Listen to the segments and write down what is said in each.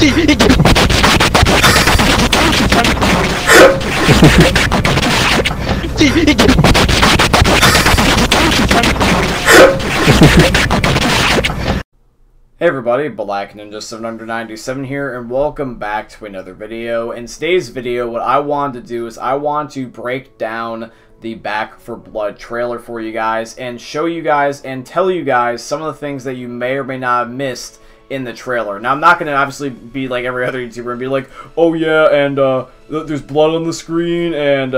Hey everybody, Black Ninja 797 here, and welcome back to another video. In today's video, what I wanted to do is I want to break down the Back 4 Blood trailer for you guys and show you guys and tell you guys some of the things that you may or may not have missed in the trailer. Now, I'm not going to obviously be like every other YouTuber and be like, oh yeah, and there's blood on the screen, and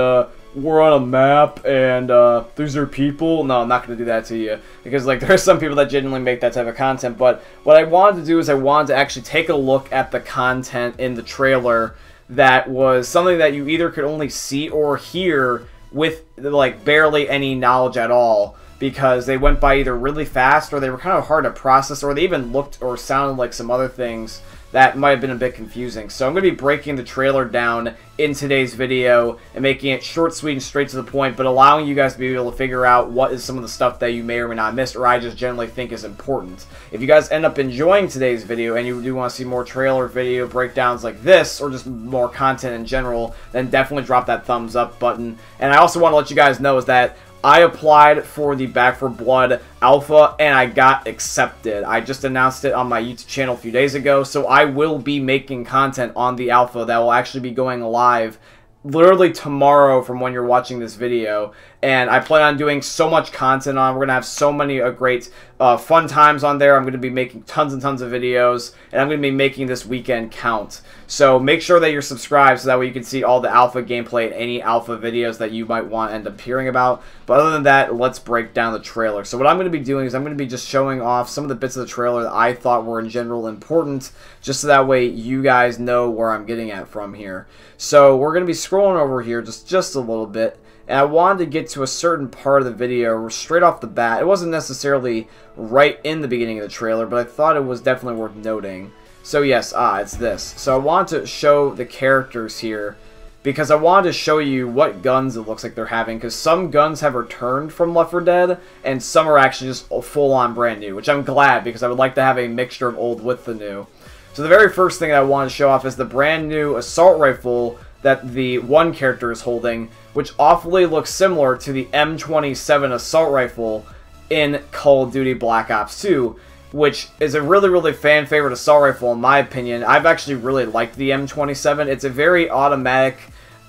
we're on a map, and these are people. No, I'm not going to do that to you, because like there are some people that genuinely make that type of content. But what I wanted to do is I wanted to actually take a look at the content in the trailer that was something that you either could only see or hear with like barely any knowledge at all, because they went by either really fast or they were kind of hard to process, or they even looked or sounded like some other things that might have been a bit confusing. So I'm going to be breaking the trailer down in today's video and making it short, sweet, and straight to the point, but allowing you guys to be able to figure out what is some of the stuff that you may or may not miss, or I just generally think is important. If you guys end up enjoying today's video and you do want to see more trailer video breakdowns like this, or just more content in general, then definitely drop that thumbs up button. And I also want to let you guys know is that I applied for the Back 4 Blood alpha and I got accepted. I just announced it on my YouTube channel a few days ago, so I will be making content on the alpha that will actually be going live literally tomorrow from when you're watching this video. And I plan on doing so much content on. We're going to have so many great fun times on there. I'm going to be making tons and tons of videos, and I'm going to be making this weekend count. So make sure that you're subscribed so that way you can see all the alpha gameplay and any alpha videos that you might want to end up hearing about. But other than that, let's break down the trailer. So what I'm going to be doing is I'm going to be just showing off some of the bits of the trailer that I thought were in general important, just so that way you guys know where I'm getting at from here. So we're going to be scrolling over here just a little bit. And I wanted to get to a certain part of the video straight off the bat. It wasn't necessarily right in the beginning of the trailer, but I thought it was definitely worth noting. So yes, it's this. So I want to show the characters here, because I wanted to show you what guns it looks like they're having, because some guns have returned from Left 4 Dead, and some are actually just full-on brand new, which I'm glad, because I would like to have a mixture of old with the new. So the very first thing I want to show off is the brand new assault rifle that the one character is holding, which awfully looks similar to the M27 assault rifle in Call of Duty Black Ops 2, which is a really, really fan-favorite assault rifle in my opinion. I've actually really liked the M27. It's a very automatic,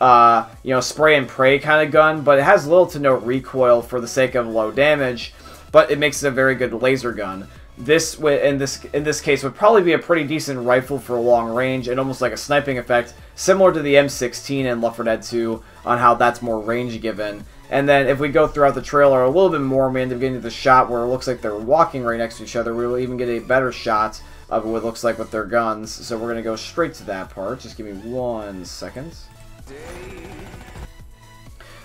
you know, spray and pray kind of gun, but it has little to no recoil for the sake of low damage, but it makes it a very good laser gun. This, in this case, would probably be a pretty decent rifle for long range and almost like a sniping effect, similar to the M16 in Left 4 Dead 2 on how that's more range given. And then if we go throughout the trailer a little bit more, we end up getting to the shot where it looks like they're walking right next to each other. We will even get a better shot of what it looks like with their guns. So we're going to go straight to that part. Just give me 1 second.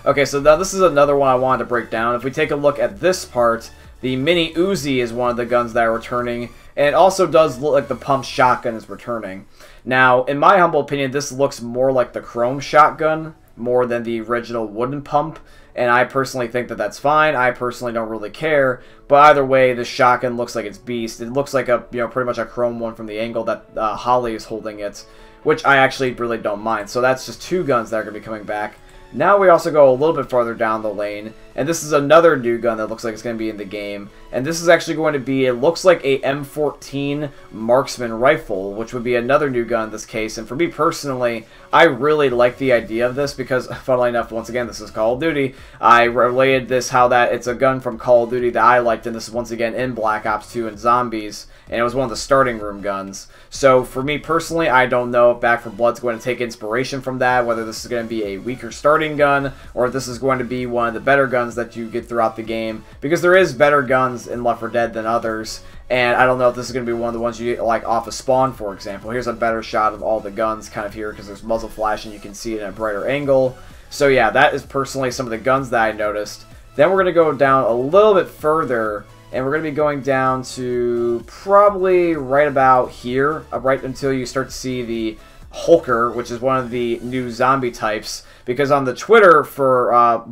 Okay, so now this is another one I wanted to break down. If we take a look at this part, the Mini Uzi is one of the guns that are returning, and it also does look like the pump shotgun is returning. Now, in my humble opinion, this looks more like the chrome shotgun more than the original wooden pump, and I personally think that that's fine. I personally don't really care, but either way, the shotgun looks like it's beast. It looks like a, you know, pretty much a chrome one from the angle that Holly is holding it, which I actually really don't mind. So that's just 2 guns that are going to be coming back. Now we also go a little bit farther down the lane, and this is another new gun that looks like it's going to be in the game. And this is actually going to be, it looks like a M14 marksman rifle, which would be another new gun in this case. And for me personally, I really like the idea of this because, funnily enough, once again, this is Call of Duty. I related this how that it's a gun from Call of Duty that I liked, and this is once again in Black Ops 2 and Zombies, and it was one of the starting room guns. So for me personally, I don't know if Back 4 Blood's going to take inspiration from that, whether this is going to be a weaker starting gun, or if this is going to be one of the better guns that you get throughout the game, because there is better guns in Left 4 Dead than others, and I don't know if this is going to be one of the ones you get like off a spawn, for example. Here's a better shot of all the guns kind of here, because there's muzzle flash and you can see it in a brighter angle. So yeah, that is personally some of the guns that I noticed. Then we're going to go down a little bit further, and we're going to be going down to probably right about here, right until you start to see the Hulker, which is one of the new zombie types, because on the Twitter for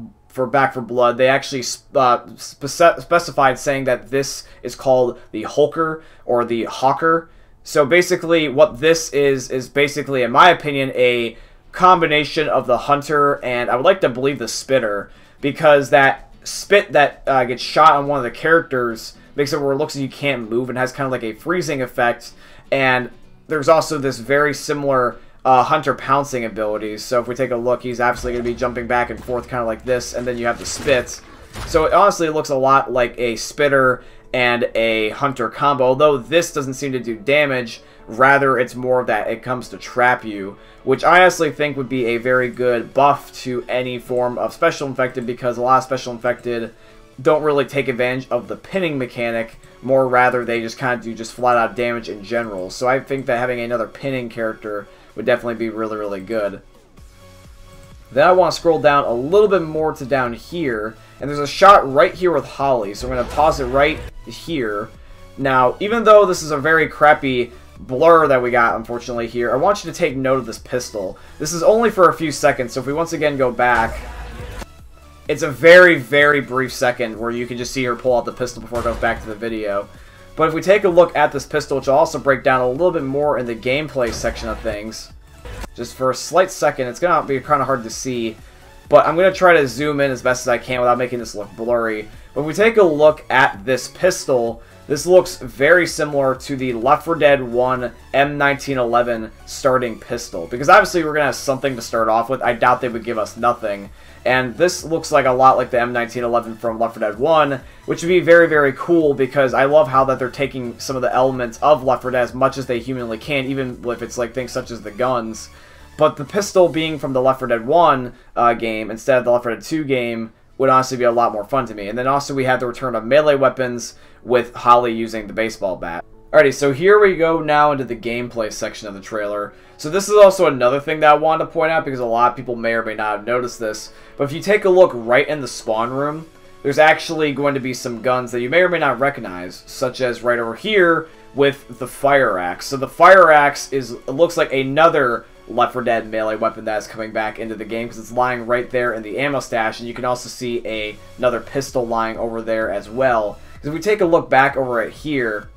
Back 4 Blood, they actually specified saying that this is called the Hulker or the Hawker. So basically what this is basically, in my opinion, a combination of the Hunter and I would like to believe the Spitter, because that spit that gets shot on one of the characters makes it where it looks like you can't move and has kind of like a freezing effect. And there's also this very similar Hunter pouncing abilities. So if we take a look, he's absolutely going to be jumping back and forth kind of like this, and then you have the spits. So it honestly looks a lot like a Spitter and a Hunter combo, although this doesn't seem to do damage. Rather, it's more of that it comes to trap you, which I honestly think would be a very good buff to any form of Special Infected, because a lot of Special Infected don't really take advantage of the pinning mechanic, more rather they just kind of do just flat out damage in general. So I think that having another pinning character would definitely be really, really good. Then I want to scroll down a little bit more to down here, and there's a shot right here with Holly, so I'm going to pause it right here. Now, even though this is a very crappy blur that we got, unfortunately, here, I want you to take note of this pistol. This is only for a few seconds, so if we once again go back, it's a very, very brief second where you can just see her pull out the pistol before it goes back to the video. But if we take a look at this pistol, which I'll also break down a little bit more in the gameplay section of things, just for a slight second, it's going to be kind of hard to see, but I'm going to try to zoom in as best as I can without making this look blurry. When we take a look at this pistol, this looks very similar to the Left 4 Dead 1 M1911 starting pistol, because obviously we're going to have something to start off with. I doubt they would give us nothing. And this looks like a lot like the M1911 from Left 4 Dead 1, which would be very, very cool, because I love how that they're taking some of the elements of Left 4 Dead as much as they humanly can, even if it's like things such as the guns. But the pistol being from the Left 4 Dead 1 game instead of the Left 4 Dead 2 game would honestly be a lot more fun to me. And then also we have the return of melee weapons with Holly using the baseball bat. Alrighty, so here we go now into the gameplay section of the trailer. So this is also another thing that I wanted to point out, because a lot of people may or may not have noticed this. But if you take a look right in the spawn room, there's actually going to be some guns that you may or may not recognize, such as right over here with the Fire Axe. So the Fire Axe looks like another Left 4 Dead melee weapon that is coming back into the game, because it's lying right there in the ammo stash, and you can also see another pistol lying over there as well. Because if we take a look back over at here,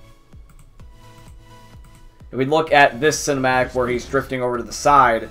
if we look at this cinematic where he's drifting over to the side,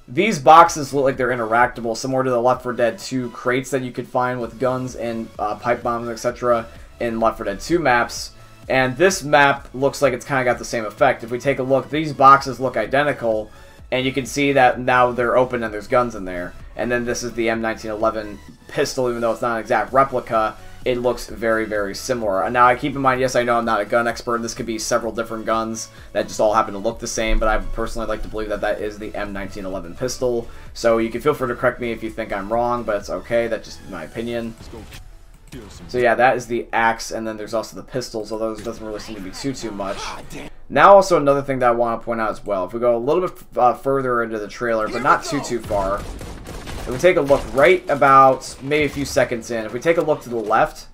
these boxes look like they're interactable, similar to the Left 4 Dead 2 crates that you could find with guns and pipe bombs, etc. in Left 4 Dead 2 maps. And this map looks like it's kind of got the same effect. If we take a look, these boxes look identical, and you can see that now they're open and there's guns in there. And then this is the M1911 pistol, even though it's not an exact replica. It looks very, very similar. And now I keep in mind, yes, I know I'm not a gun expert. This could be several different guns that just all happen to look the same, but I personally like to believe that that is the M1911 pistol. So you can feel free to correct me if you think I'm wrong, but it's okay. That's just my opinion. So yeah, that is the axe, and then there's also the pistols, although this doesn't really seem to be too much. Now also another thing that I want to point out as well, if we go a little bit further into the trailer, but not too far, if we take a look right about maybe a few seconds in, if we take a look to the left,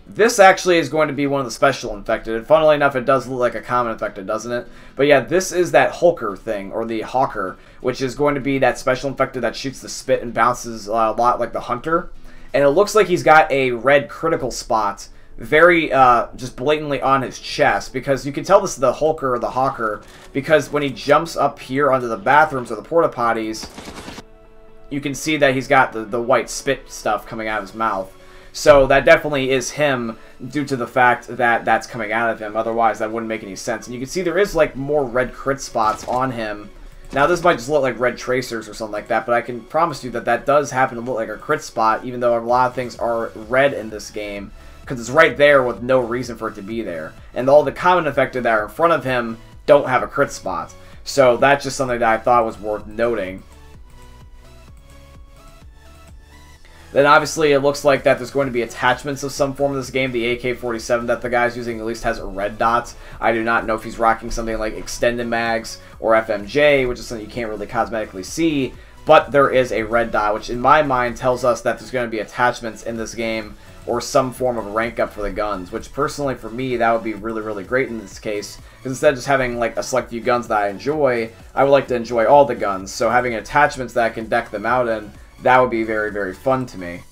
this actually is going to be one of the Special Infected. And funnily enough, it does look like a common infected, doesn't it? But yeah, this is that Hulker thing, or the Hawker, which is going to be that Special Infected that shoots the spit and bounces a lot like the Hunter. And it looks like he's got a red critical spot very just blatantly on his chest, because you can tell this is the Hulker or the Hawker, because when he jumps up here onto the bathrooms or the porta potties, you can see that he's got the white spit stuff coming out of his mouth. So that definitely is him, due to the fact that that's coming out of him. Otherwise, that wouldn't make any sense. And you can see there is like more red crit spots on him. Now, this might just look like red tracers or something like that, but I can promise you that that does happen to look like a crit spot, even though a lot of things are red in this game, because it's right there with no reason for it to be there. And all the common infected that are in front of him don't have a crit spot. So that's just something that I thought was worth noting. Then obviously it looks like that there's going to be attachments of some form in this game. The AK-47 that the guy's using at least has a red dot. I do not know if he's rocking something like extended mags or FMJ, which is something you can't really cosmetically see. But there is a red dot, which in my mind tells us that there's going to be attachments in this game or some form of rank up for the guns, which personally for me, that would be really, really great in this case. Because instead of just having like a select few guns that I enjoy, I would like to enjoy all the guns. So having attachments that I can deck them out in, that would be very, very fun to me.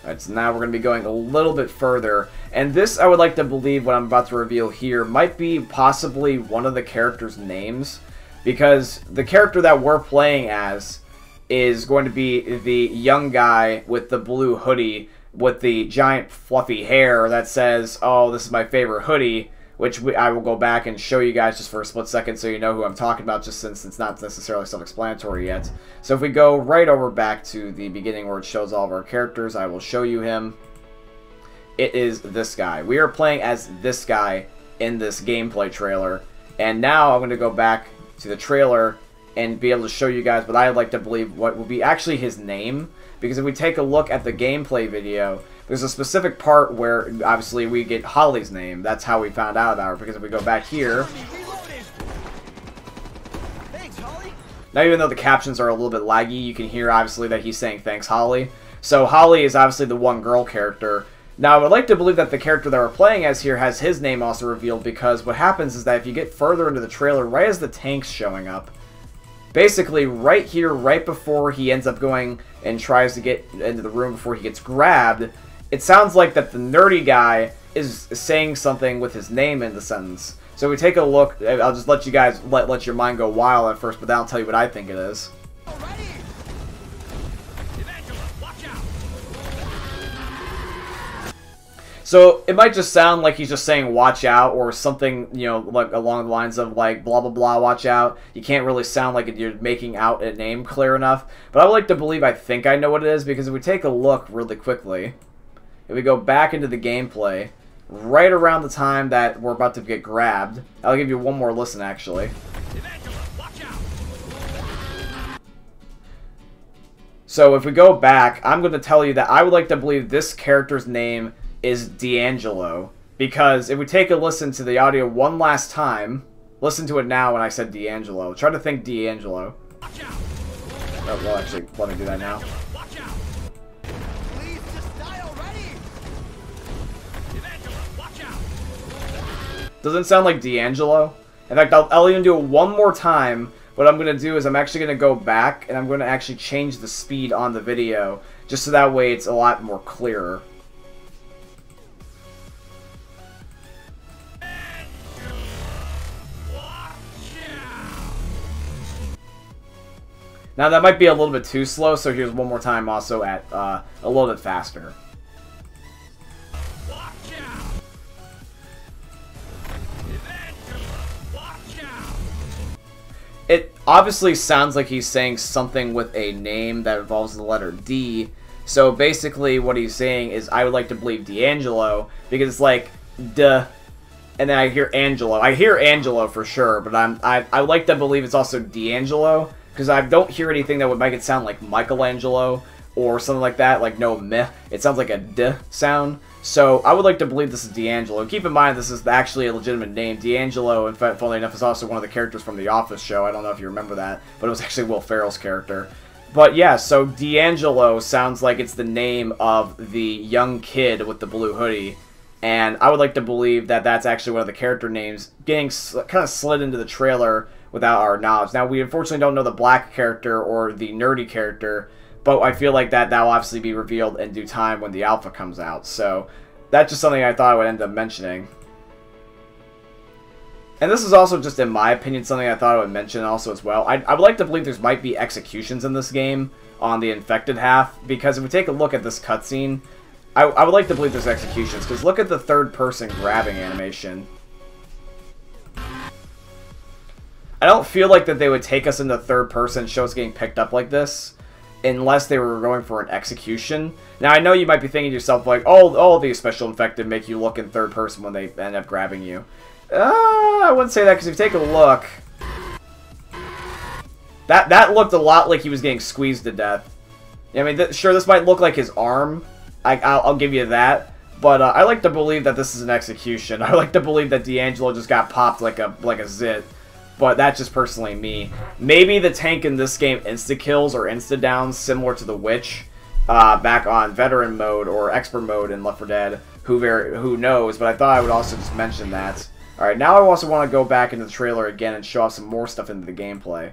Alright, so now we're going to be going a little bit further. And this, I would like to believe, what I'm about to reveal here, might be possibly one of the characters' names. Because the character that we're playing as is going to be the young guy with the blue hoodie with the giant fluffy hair that says, "Oh, this is my favorite hoodie," which I will go back and show you guys just for a split second so you know who I'm talking about, just since it's not necessarily self-explanatory yet. So if we go right over back to the beginning where it shows all of our characters, I will show you him. It is this guy. We are playing as this guy in this gameplay trailer. And now I'm going to go back to the trailer and be able to show you guys what I like to believe what will be actually his name. Because if we take a look at the gameplay video, there's a specific part where obviously we get Holly's name. That's how we found out about her. Because if we go back here, now even though the captions are a little bit laggy, you can hear obviously that he's saying thanks, Holly. So Holly is obviously the one girl character. Now, I would like to believe that the character that we're playing as here has his name also revealed, because what happens is that if you get further into the trailer, right as the tank's showing up, basically right here, right before he ends up going and tries to get into the room before he gets grabbed, it sounds like that the nerdy guy is saying something with his name in the sentence. So we take a look. I'll just let you guys let your mind go wild at first, but then I'll tell you what I think it is. So it might just sound like he's just saying "watch out" or something, you know, like along the lines of like blah blah blah, watch out. You can't really sound like you're making out a name clear enough. But I would like to believe I think I know what it is, because if we take a look really quickly, if we go back into the gameplay, right around the time that we're about to get grabbed, I'll give you one more listen actually. So if we go back, I'm going to tell you that I would like to believe this character's name is D'Angelo, because if we take a listen to the audio one last time, listen to it now when I said D'Angelo. Try to think D'Angelo. Oh, well, actually, let me do that now. Doesn't sound like D'Angelo. In fact, I'll even do it one more time. What I'm going to do is I'm actually going to go back and I'm going to actually change the speed on the video, just so that way it's a lot more clearer. Now that might be a little bit too slow, so here's one more time also at a little bit faster. It obviously sounds like he's saying something with a name that involves the letter D. So basically what he's saying is, I would like to believe D'Angelo, because it's like duh, and then I hear Angelo. I hear Angelo for sure, but I like to believe it's also D'Angelo, because I don't hear anything that would make it sound like Michelangelo or something like that, like no meh. It sounds like a D sound. So I would like to believe this is D'Angelo. Keep in mind this is actually a legitimate name. D'Angelo, in fact, funnily enough, is also one of the characters from The Office show. I don't know if you remember that, but it was actually Will Ferrell's character. But yeah, so D'Angelo sounds like it's the name of the young kid with the blue hoodie. And I would like to believe that that's actually one of the character names getting kind of slid into the trailer without our knowledge. Now, we unfortunately don't know the black character or the nerdy character, but I feel like that will obviously be revealed in due time when the alpha comes out. So that's just something I thought I would end up mentioning. And this is also just, in my opinion, something I thought I would mention also as well. I would like to believe there might be executions in this game on the infected half, because if we take a look at this cutscene, I would like to believe there's executions, because look at the third-person grabbing animation. I don't feel like that they would take us into third person, show us getting picked up like this, unless they were going for an execution. Now, I know you might be thinking to yourself, like, all of these special infected make you look in third person when they end up grabbing you. I wouldn't say that, because if you take a look, that looked a lot like he was getting squeezed to death. I mean, sure, this might look like his arm. I'll give you that. But I like to believe that this is an execution. I like to believe that D'Angelo just got popped like a zit. But that's just personally me. Maybe the tank in this game insta-kills or insta-downs, similar to the Witch, back on veteran mode or expert mode in Left 4 Dead. Who knows? But I thought I would also just mention that. Alright, now I also want to go back into the trailer again and show off some more stuff into the gameplay.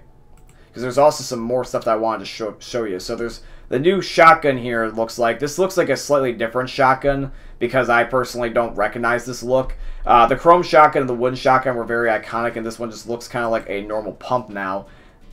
because there's also some more stuff that I wanted to show you. So there's the new shotgun here. It looks like this looks like a slightly different shotgun because I personally don't recognize this look. The chrome shotgun and the wooden shotgun were very iconic, and this one just looks kind of like a normal pump now.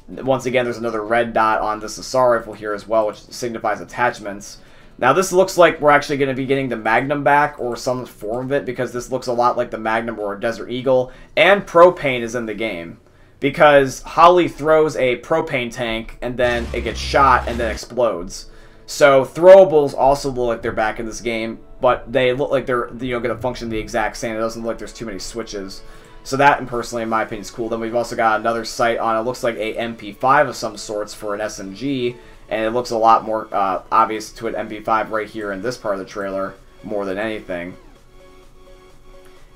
Once again, there's another red dot on this assault rifle here as well, which signifies attachments. Now this looks like we're actually going to be getting the Magnum back, or some form of it, because this looks a lot like the Magnum or Desert Eagle, and propane is in the game. Because Holly throws a propane tank, and then it gets shot, and then explodes. So throwables also look like they're back in this game, but they look like they're going to function the exact same. It doesn't look like there's too many switches. So that, personally, in my opinion, is cool. Then we've also got another sight on, it looks like a MP5 of some sorts for an SMG, and it looks a lot more obvious to an MP5 right here in this part of the trailer, more than anything.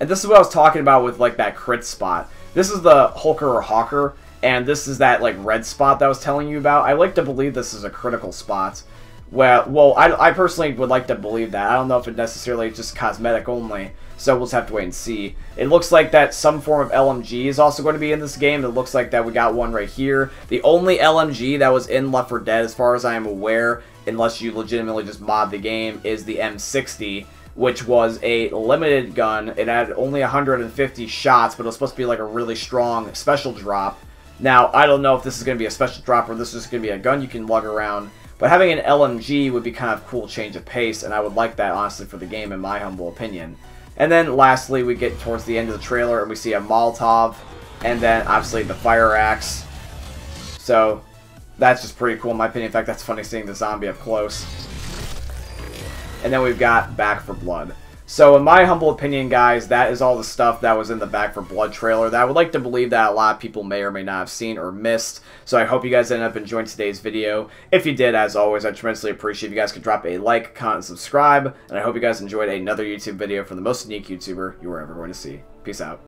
And this is what I was talking about with, like, that crit spot. This is the Hulker or Hawker, and this is that, like, red spot that I was telling you about. I like to believe this is a critical spot. Well, I personally would like to believe that. I don't know if it necessarily is just cosmetic only, so we'll just have to wait and see. It looks like that some form of LMG is also going to be in this game. It looks like that we got one right here. The only LMG that was in Left 4 Dead, as far as I am aware, unless you legitimately just mod the game, is the M60, which was a limited gun. It had only 150 shots, but it was supposed to be like a really strong special drop. Now, I don't know if this is going to be a special drop or this is going to be a gun you can lug around, but having an LMG would be kind of a cool change of pace, and I would like that, honestly, for the game, in my humble opinion. And then, lastly, we get towards the end of the trailer, and we see a Molotov, and then, obviously, the fire axe. So, that's just pretty cool, in my opinion. In fact, that's funny seeing the zombie up close. And then we've got Back 4 Blood. So in my humble opinion, guys, that is all the stuff that was in the Back 4 Blood trailer that I would like to believe that a lot of people may or may not have seen or missed. So I hope you guys ended up enjoying today's video. If you did, as always, I'd tremendously appreciate if you guys could drop a like, comment, and subscribe. And I hope you guys enjoyed another YouTube video from the most unique YouTuber you were ever going to see. Peace out.